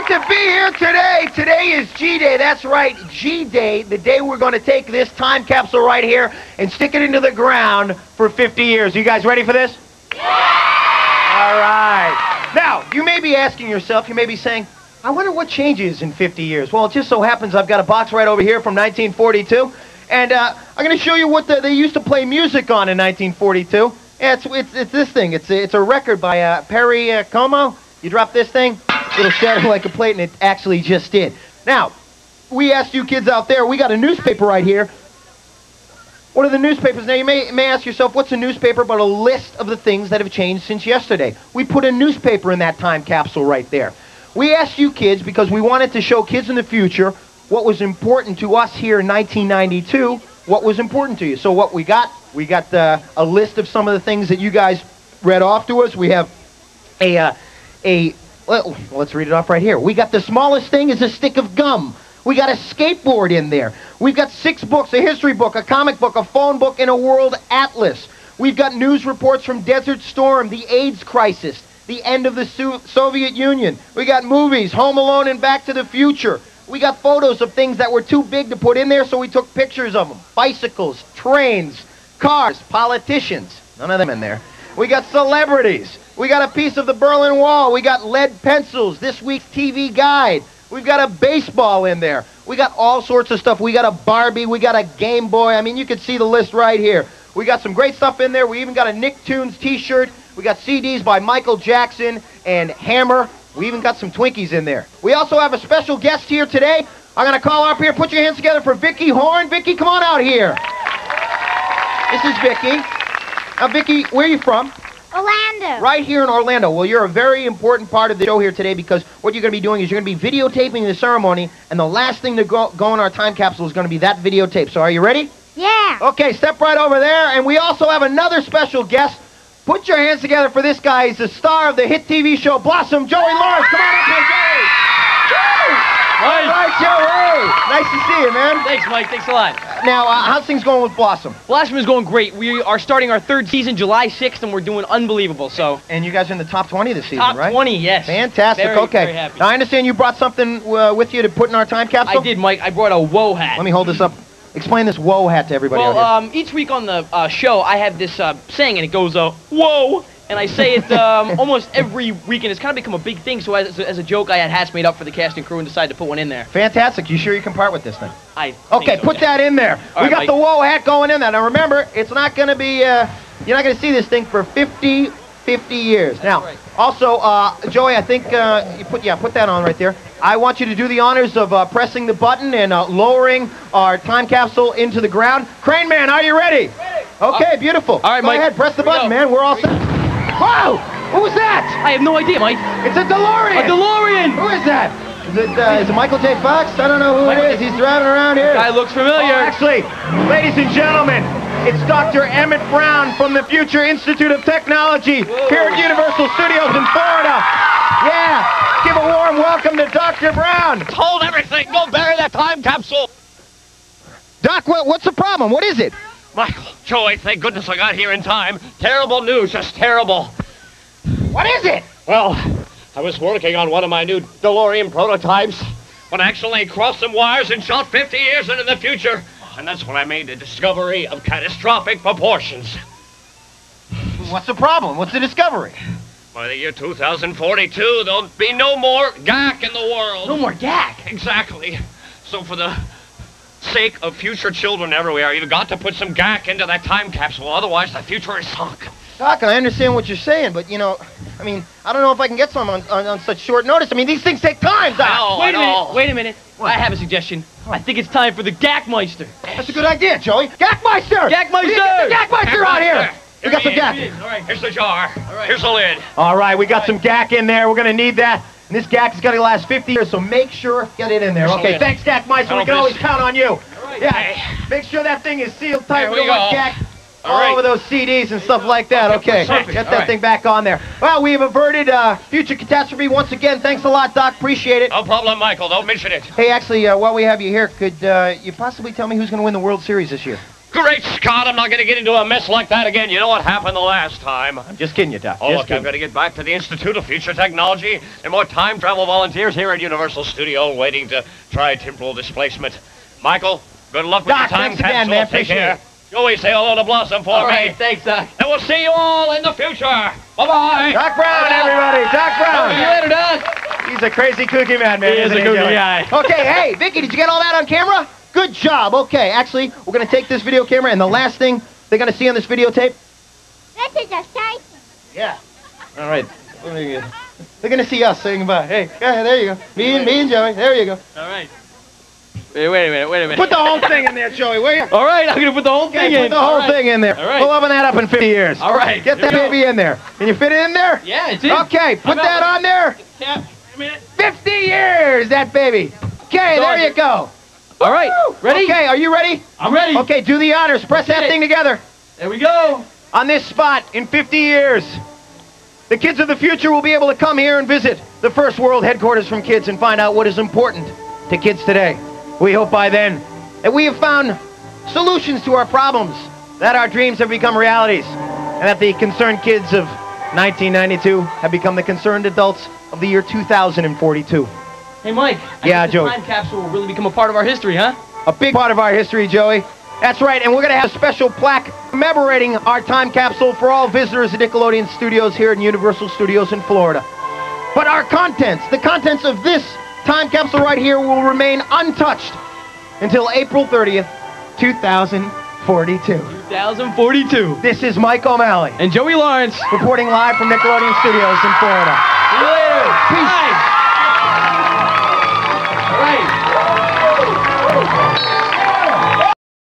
great to be here today. Today is G-Day. That's right, G-Day, the day we're going to take this time capsule right here and stick it into the ground for 50 years. You guys ready for this? Yeah! All right. Now, you may be asking yourself, you may be saying, I wonder what changes in 50 years. Well, it just so happens I've got a box right over here from 1942, and I'm going to show you what they used to play music on in 1942. Yeah, it's this thing. It's a record by Perry Como. You drop this thing, it'll shatter like a plate, and it actually just did. Now, we asked you kids out there, we got a newspaper right here. What are the newspapers? Now, you may ask yourself, what's a newspaper but a list of the things that have changed since yesterday? We put a newspaper in that time capsule right there. We asked you kids because we wanted to show kids in the future what was important to us here in 1992, what was important to you. So what we got a list of some of the things that you guys read off to us. We have well, let's read it off right here. We got the smallest thing is a stick of gum. We got a skateboard in there. We've got 6 books, a history book, a comic book, a phone book, and a world atlas. We've got news reports from Desert Storm, the AIDS crisis, the end of the Soviet Union. We got movies, Home Alone and Back to the Future. We got photos of things that were too big to put in there, so we took pictures of them. Bicycles, trains, cars, politicians. None of them in there. We got celebrities. We got a piece of the Berlin Wall. We got lead pencils, this week's TV guide. We've got a baseball in there. We got all sorts of stuff. We got a Barbie. We got a Game Boy. I mean, you can see the list right here. We got some great stuff in there. We even got a Nicktoons t-shirt. We got CDs by Michael Jackson and Hammer. We even got some Twinkies in there. We also have a special guest here today. I'm going to call up here. Put your hands together for Vicki Horn. Vicki, come on out here. This is Vicki. Now, Vicki, where are you from? Orlando. Right here in Orlando. Well, you're a very important part of the show here today because what you're going to be doing is you're going to be videotaping the ceremony, and the last thing to go in our time capsule is going to be that videotape. So are you ready? Yeah. Okay, step right over there, and we also have another special guest. Put your hands together for this guy. He's the star of the hit TV show Blossom, Joey Lawrence. Come on up here, Joey. Woo! All right, Joey. Nice to see you, man. Thanks, Mike. Thanks a lot. Now, how's things going with Blossom? Blossom is going great. We are starting our 3rd season July 6th, and we're doing unbelievable. So. And you guys are in the top 20 this season, top right? Top 20, yes. Fantastic. Okay. Very happy. Now, I understand you brought something with you to put in our time capsule? I did, Mike. I brought a whoa hat. Let me hold this up. Explain this whoa hat to everybody out here. Each week on the show, I have this saying, and it goes, whoa. And I say it almost every week, and it's kind of become a big thing. So as a joke, I had hats made up for the cast and crew and decided to put one in there. Fantastic. You sure you can part with this thing? Okay, put that in there. We got the whoa hat going in there. Now remember, it's not going to be, you're not going to see this thing for 50 years. That's now, right. Also, Joey, I think put that on right there. I want you to do the honors of pressing the button and lowering our time capsule into the ground. Crane Man, are you ready? Okay, beautiful. All right, Go Mike. ahead, press the button, man. We're all set. Wow! What was that? I have no idea, Mike. It's a DeLorean! A DeLorean! Who is that? Is it Michael J. Fox? I don't know who it is. He's driving around here. Guy looks familiar. Oh, actually, ladies and gentlemen, it's Dr. Emmett Brown from the Future Institute of Technology here at Universal Studios in Florida. Yeah, give a warm welcome to Dr. Brown. Hold everything. Go bury that time capsule. Doc, what's the problem? What is it? Michael, Joey, thank goodness I got here in time. Terrible news, just terrible. What is it? Well, I was working on one of my new DeLorean prototypes when I accidentally crossed some wires and shot 50 years into the future. And that's when I made the discovery of catastrophic proportions. What's the problem? What's the discovery? By the year 2042, there'll be no more GAC in the world. No more GAC? Exactly. So for the sake of future children everywhere, you've got to put some GAC into that time capsule, otherwise the future is sunk. Doc, I understand what you're saying, but, I don't know if I can get some on such short notice. I mean, these things take time, Doc. Wait a minute. What? I have a suggestion. I think it's time for the GAC-meister. That's a good idea, Joey. GAC-meister! GAC-meister! Get the GAC-meister out here! We got some GAC. All right. Here's the jar. Here's the lid. All right, we got some GAC in there. We're going to need that. And this GAC is going to last 50 years, so make sure get it in there. Okay, thanks, GAC-meister. We can always count on you. Yeah, make sure that thing is sealed tight. We don't want GAC all over those CDs and stuff like that. Okay, get that thing back on there. Well, we have averted future catastrophe once again. Thanks a lot, Doc. Appreciate it. No problem, Michael. Don't mention it. Hey, actually, while we have you here, could you possibly tell me who's going to win the World Series this year? Great Scott, I'm not going to get into a mess like that again. You know what happened the last time. I'm just kidding you, Doc. Oh, Just look, kidding. I've got to get back to the Institute of Future Technology and more time travel volunteers here at Universal Studio waiting to try temporal displacement. Michael, good luck with Doc, your time thanks capsule. again, man. Take Appreciate care. it. Joey, say hello to Blossom for All me. right, thanks, Doc. And we'll see you all in the future. Bye-bye. Doc Brown, everybody. Doc Brown. See you later, Doc. He's a crazy kooky man, man. He is isn't a kooky Joey? guy. Okay, hey, Vicky, did you get all that on camera? Good job. Okay, actually, we're going to take this video camera, and the last thing they're going to see on this videotape. This is exciting. Yeah. All right. They're going to see us saying bye. Hey, yeah, there you go. Me and Joey. There you go. All right. Wait a minute. Put the whole thing in there, Joey, will you? All right, I'm going to put the whole thing in. Put the whole All right. thing in there. All right. We'll open that up in 50 years. All right. Get Here that we go. baby in there. Can you fit it in there? Yeah, it's in. Okay, put that on there. Yeah, wait a minute. 50 years, that baby. Okay, there you go. All right, ready? Okay, are you ready? I'm ready. Okay, do the honors. Press that Okay. thing together. There we go. On this spot, in 50 years, the kids of the future will be able to come here and visit the first world headquarters from kids and find out what is important to kids today. We hope by then that we have found solutions to our problems, that our dreams have become realities, and that the concerned kids of 1992 have become the concerned adults of the year 2042. Hey, Mike. Yeah, I guess Joey. The time capsule will really become a part of our history, huh? A big part of our history, Joey. That's right, and we're going to have a special plaque commemorating our time capsule for all visitors at Nickelodeon Studios here at Universal Studios in Florida. But our contents, the contents of this time capsule right here will remain untouched until April 30th, 2042. 2042. This is Mike O'Malley, And Joey Lawrence. reporting live from Nickelodeon Studios in Florida. See you later. Peace. Bye.